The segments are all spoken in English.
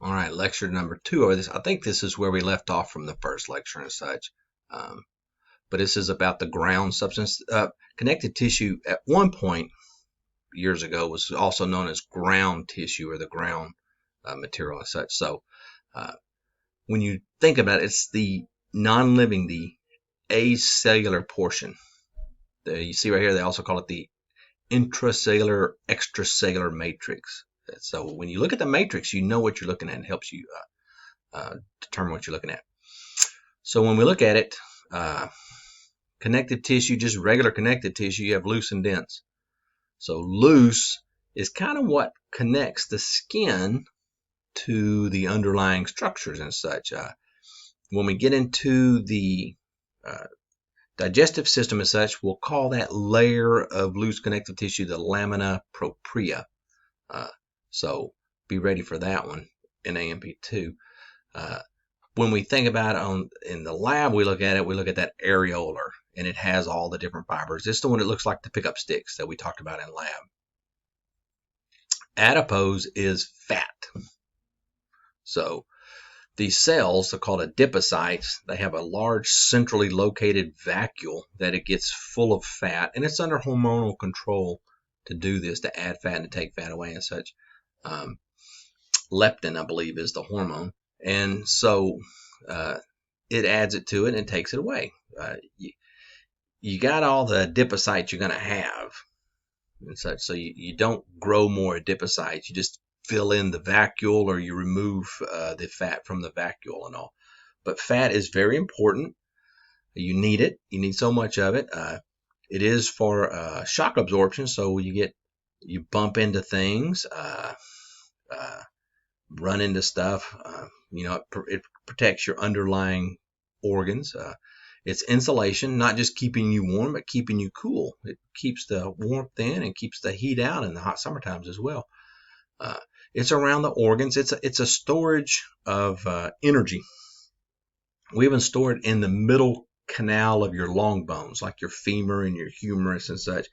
All right, lecture number 2. Or this, I think this is where we left off from the first lecture and such. But this is about the ground substance. Connective tissue at one point years ago was also known as ground tissue or the ground material and such. So when you think about it, it's the non-living, the acellular portion. You see right here, they also call it the intracellular, extracellular matrix. So when you look at the matrix, you know what you're looking at. It helps you determine what you're looking at. So when we look at it, connective tissue, just regular connective tissue, you have loose and dense. So loose is kind of what connects the skin to the underlying structures and such. When we get into the digestive system and such, we'll call that layer of loose connective tissue the lamina propria. So be ready for that one in AMP2. When we think about it in the lab, we look at that areolar, and it has all the different fibers. This is the one that looks like the pickup sticks that we talked about in lab. Adipose is fat. So these cells are called adipocytes. They have a large centrally located vacuole that it gets full of fat, and it's under hormonal control to do this, to add fat and to take fat away and such. Leptin, I believe, is the hormone, and so it adds it to it and takes it away. You got all the adipocytes you're going to have and such, so you don't grow more adipocytes. You just fill in the vacuole, or you remove the fat from the vacuole and all. But fat is very important. You need it. You need so much of it. It is for shock absorption, so you bump into things, run into stuff. It protects your underlying organs. It's insulation, not just keeping you warm, but keeping you cool. It keeps the warmth in and keeps the heat out in the hot summer times as well. It's around the organs. It's a storage of energy. We even store it in the middle canal of your long bones, like your femur and your humerus and such.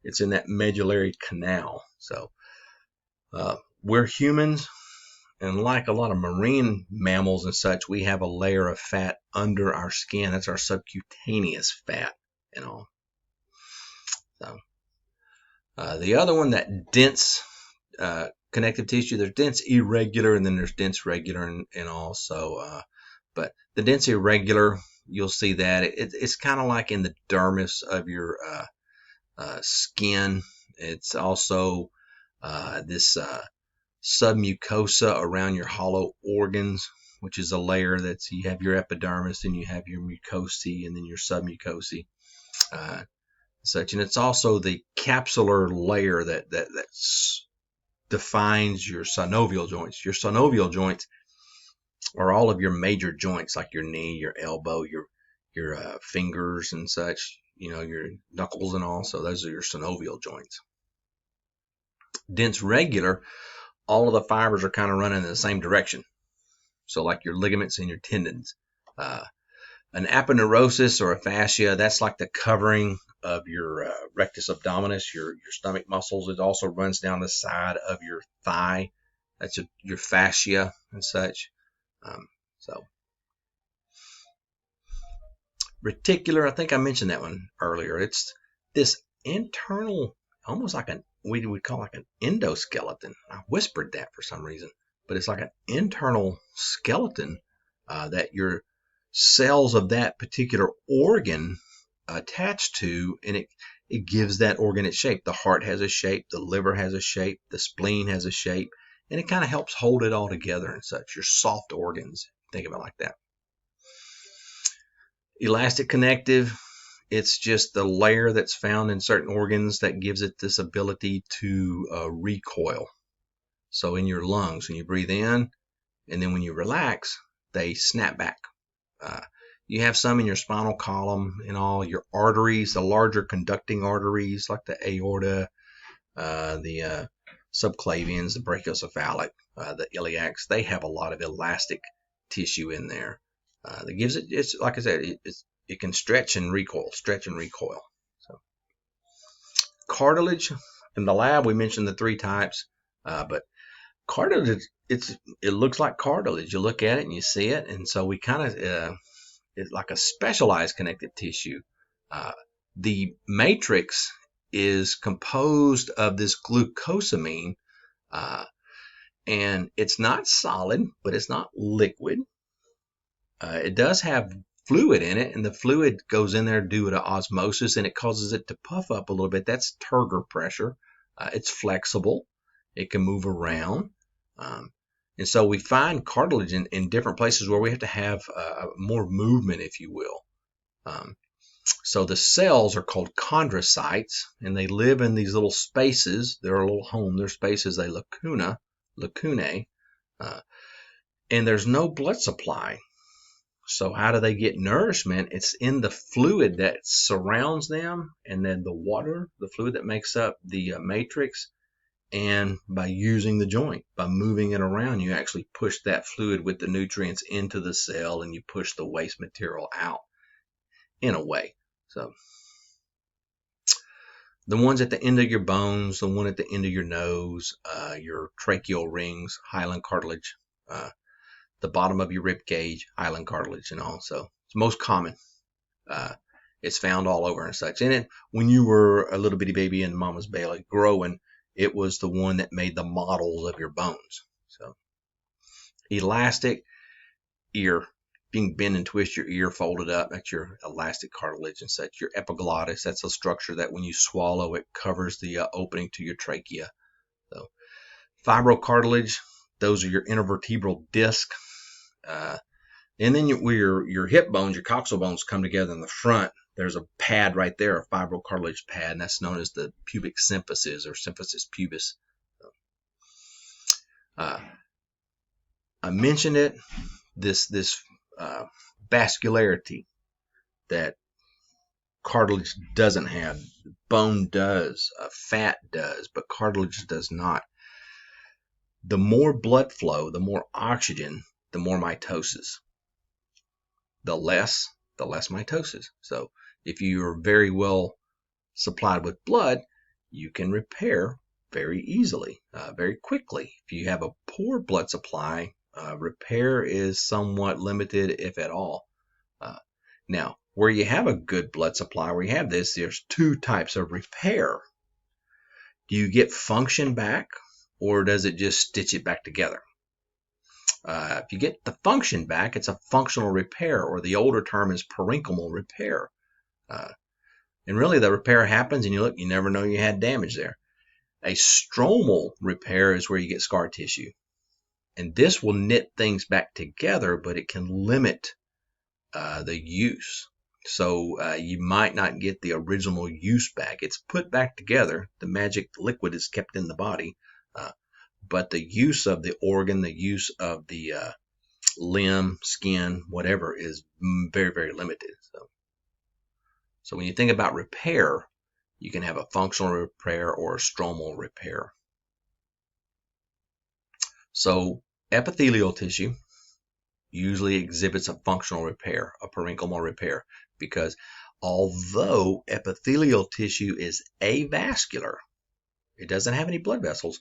It's in that medullary canal. So we're humans, and like a lot of marine mammals and such, we have a layer of fat under our skin. That's our subcutaneous fat and all. So the other one, that dense connective tissue, there's dense irregular, and then there's dense regular and all. So, but the dense irregular, you'll see that it's kind of like in the dermis of your skin. It's also this submucosa around your hollow organs, which is a layer you have your epidermis, and you have your mucosae, and then your submucosae, such. And it's also the capsular layer that defines your synovial joints. Your synovial joints are all of your major joints, like your knee, your elbow, your fingers and such, your knuckles and all. So those are your synovial joints. Dense regular, all of the fibers are kind of running in the same direction. So like your ligaments and your tendons. An aponeurosis or a fascia, that's like the covering of your rectus abdominis, your stomach muscles. It also runs down the side of your thigh. That's your fascia and such. So reticular, I think I mentioned that one earlier. It's this internal, almost like we would call like an endoskeleton. I whispered that for some reason, but it's like an internal skeleton that your cells of that particular organ attached to, and it gives that organ its shape. The heart has a shape, the liver has a shape, the spleen has a shape, and it kind of helps hold it all together and such. Your soft organs, think of it like that. Elastic connective, it's just the layer that's found in certain organs that gives it this ability to recoil. So in your lungs, when you breathe in, and then when you relax, they snap back. You have some in your spinal column and all. Your arteries, the larger conducting arteries like the aorta, the subclavians, the brachiocephalic, the iliacs, they have a lot of elastic tissue in there that gives it, it's like I said, it can stretch and recoil. So cartilage, in the lab we mentioned the 3 types, but cartilage, it looks like cartilage. You look at it and you see it, and so we kind of it's like a specialized connective tissue. Uh, the matrix is composed of this glucosamine, uh, and it's not solid, but it's not liquid. It does have fluid in it, and the fluid goes in there due to osmosis, and it causes it to puff up a little bit. That's turgor pressure. It's flexible. It can move around. And so we find cartilage in different places where we have to have more movement, if you will. So the cells are called chondrocytes, and they live in these little spaces. They're a little home. Their spaces, they lacunae, and there's no blood supply. So how do they get nourishment? It's in the fluid that surrounds them, and then the water, the fluid that makes up the matrix, and by using the joint, by moving it around, you actually push that fluid with the nutrients into the cell, and you push the waste material out in a way. So the ones at the end of your bones, the one at the end of your nose, your tracheal rings, hyaline cartilage, the bottom of your rib cage, hyaline cartilage, and all. So it's most common. It's found all over and such. And when you were a little bitty baby in mama's belly growing, it was the one that made the models of your bones. So elastic ear, being bend and twist your ear folded up, that's your elastic cartilage and such. Your epiglottis, that's a structure that when you swallow, it covers the opening to your trachea. So fibrocartilage, those are your intervertebral disc. And then where your hip bones, your coxal bones come together in the front, there's a pad right there, a fibrocartilage pad, and that's known as the pubic symphysis or symphysis pubis. I mentioned it, this vascularity that cartilage doesn't have. Bone does, fat does, but cartilage does not. The more blood flow, the more oxygen, the more mitosis. The less mitosis. So if you're very well supplied with blood, you can repair very easily, very quickly. If you have a poor blood supply, repair is somewhat limited, if at all. Now, where you have a good blood supply, where you have this, there's two types of repair. Do you get function back, or does it just stitch it back together? If you get the function back, it's a functional repair, or the older term is parenchymal repair. And really the repair happens and you never know you had damage there. A stromal repair is where you get scar tissue. And this will knit things back together, but it can limit the use. So you might not get the original use back. It's put back together. The magic liquid is kept in the body. But the use of the organ, the use of the limb, skin, whatever, is very, very limited. So when you think about repair, you can have a functional repair or a stromal repair. So epithelial tissue usually exhibits a functional repair, a parenchymal repair, because although epithelial tissue is avascular, it doesn't have any blood vessels,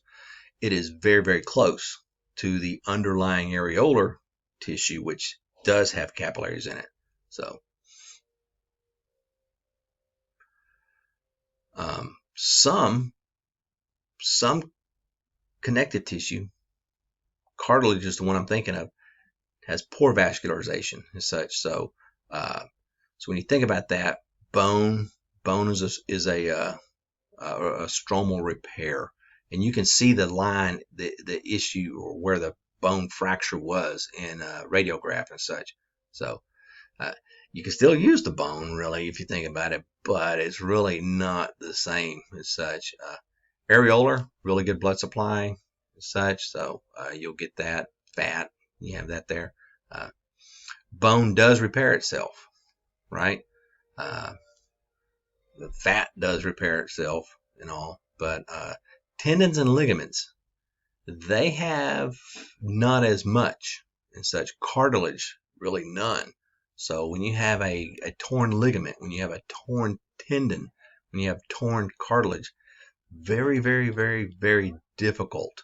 it is very, very close to the underlying areolar tissue, which does have capillaries in it. So some connective tissue, cartilage is the one I'm thinking of, has poor vascularization and such. So when you think about that, bone is a stromal repair. And you can see the line, the issue, or where the bone fracture was in a radiograph and such. So you can still use the bone, really, if you think about it, but it's really not the same as such. Areolar, really good blood supply and such, so you'll get that. Fat, you have that there. Bone does repair itself, right? The fat does repair itself and all, but tendons and ligaments, they have not as much and such. Cartilage, really none. So when you have a torn ligament, when you have a torn tendon, when you have torn cartilage, very, very, very, very difficult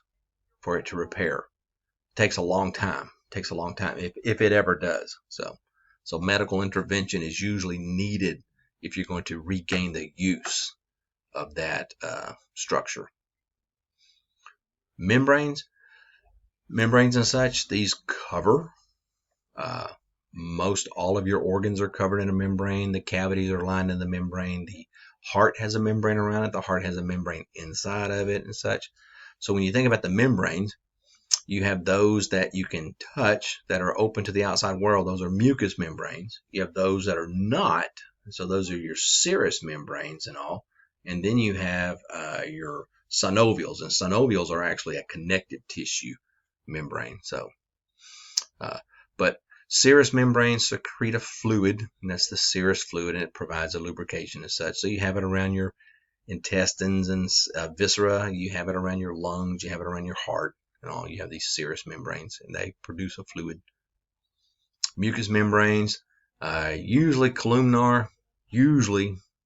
for it to repair. It takes a long time. It takes a long time if it ever does. So medical intervention is usually needed if you're going to regain the use of that structure. Membranes and such, these cover most all of your organs are covered in a membrane. The cavities are lined in the membrane. The heart has a membrane around it. The heart has a membrane inside of it and such. So when you think about the membranes, you have those that you can touch that are open to the outside world. Those are mucous membranes. You have those that are not. So those are your serous membranes and all. And then you have your synovials. And synovials are actually a connective tissue membrane. So, but serous membranes secrete a fluid, and that's the serous fluid, and it provides a lubrication as such. So you have it around your intestines and viscera. You have it around your lungs. You have it around your heart. And all, you have these serous membranes, and they produce a fluid. Mucous membranes, usually columnar,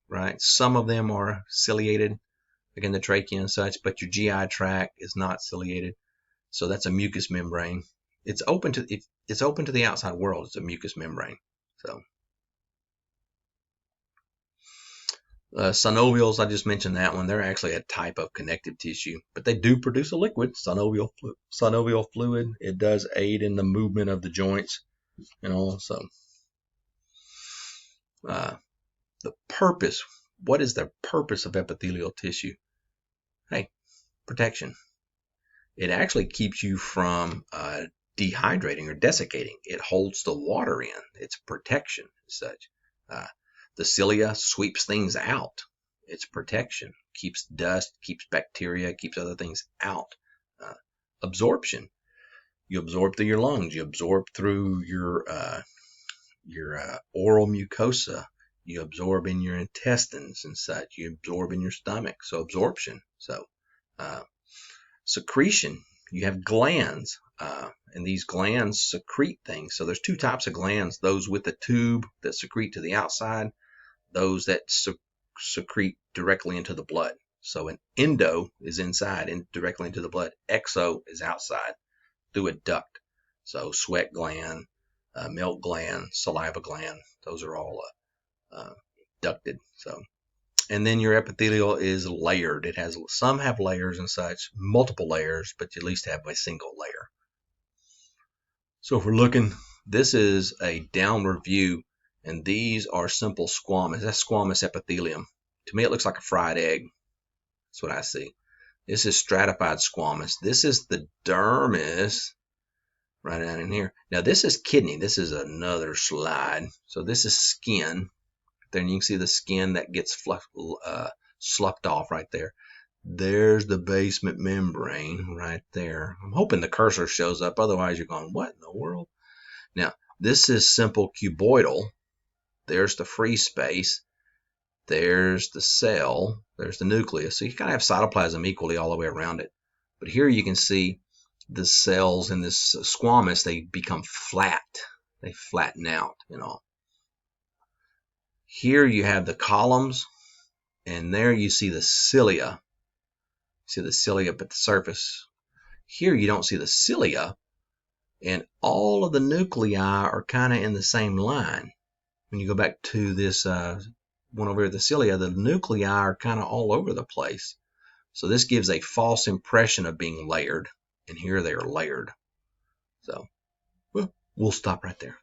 right? Some of them are ciliated, like in the trachea and such, but your GI tract is not ciliated. So that's a mucous membrane. It's open to the outside world. It's a mucous membrane. So synovials, I just mentioned that one. They're actually a type of connective tissue, but they do produce a liquid, synovial fluid. It does aid in the movement of the joints and all. So the purpose, what is the purpose of epithelial tissue? Hey, protection. It actually keeps you from dehydrating or desiccating. It holds the water in. It's protection as such. The cilia sweeps things out. It's protection. Keeps dust, keeps bacteria, keeps other things out. Absorption. You absorb through your lungs. You absorb through your oral mucosa. You absorb in your intestines and such. You absorb in your stomach. So absorption. So secretion. You have glands, and these glands secrete things. So there's two types of glands: those with a tube that secrete to the outside, those that secrete directly into the blood. So an endo is inside and directly into the blood. Exo is outside through a duct. So sweat gland, milk gland, saliva gland, those are all ducted. So, and then your epithelial is layered. It has, some have layers and such, multiple layers, but you at least have a single layer. So if we're looking, this is a downward view, and these are simple squamous. That's squamous epithelium. To me, it looks like a fried egg. That's what I see. This is stratified squamous. This is the dermis right down in here. Now this is kidney. This is another slide. So this is skin. Then you can see the skin that gets sloughed off right there. There's the basement membrane right there. I'm hoping the cursor shows up. Otherwise, you're going, what in the world? Now, this is simple cuboidal. There's the free space. There's the cell. There's the nucleus. So you kind of have cytoplasm equally all the way around it. But here you can see the cells in this squamous, they become flat. They flatten out, you know. Here you have the columns, and there you see the cilia. See the cilia up at the surface. Here you don't see the cilia, and all of the nuclei are kind of in the same line. When you go back to this one over here, the cilia, the nuclei are kind of all over the place. So this gives a false impression of being layered, and here they are layered. So we'll stop right there.